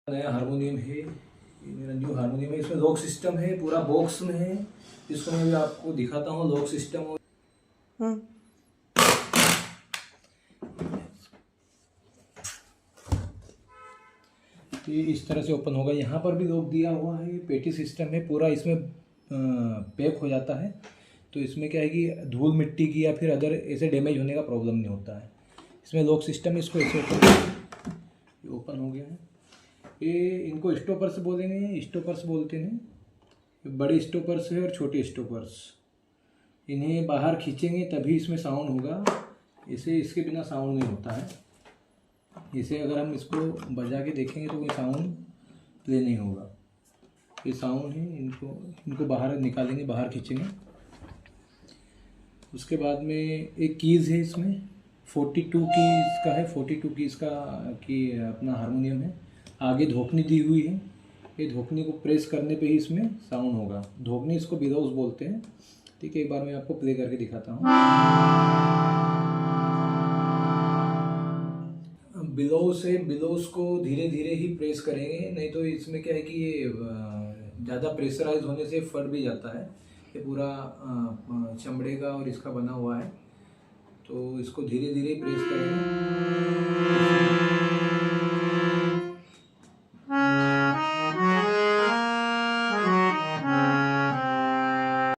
नया हारमोनियम है, ये मेरा न्यू हारमोनियम है। इसमें लॉक सिस्टम है, पूरा बॉक्स में है। इसको मैं भी आपको दिखाता हूँ लॉक सिस्टम। ये इस तरह से ओपन होगा। यहाँ पर भी लॉक दिया हुआ है, पेटी सिस्टम है पूरा। इसमें पैक हो जाता है, तो इसमें क्या है कि धूल मिट्टी की या फिर अदर ऐसे डैमेज होने का प्रॉब्लम नहीं होता है। इसमें लॉक सिस्टम है, इसको ऐसे ओपन हो गया है। ये इनको स्टॉपर्स बोलेंगे, स्टॉपर्स बोलते हैं। बड़े स्टॉपर्स है और छोटे स्टॉपर्स। इन्हें बाहर खींचेंगे तभी इसमें साउंड होगा, इसे इसके बिना साउंड नहीं होता है। इसे अगर हम इसको बजा के देखेंगे तो कोई साउंड प्ले नहीं होगा। ये साउंड है, इनको बाहर निकालेंगे, बाहर खींचेंगे। उसके बाद में एक कीज़ है, इसमें 42 कीज़ का है। 42 कीज़ का की अपना हारमोनियम है। आगे धोकनी दी हुई है, ये धोकनी को प्रेस करने पे ही इसमें साउंड होगा। धोकनी इसको बिलोज बोलते हैं। ठीक है, एक बार मैं आपको प्ले करके दिखाता हूँ। बिलोज को धीरे धीरे ही प्रेस करेंगे, नहीं तो इसमें क्या है कि ये ज़्यादा प्रेशराइज होने से फट भी जाता है। ये पूरा चमड़े का और इसका बना हुआ है, तो इसको धीरे धीरे प्रेस करेंगे।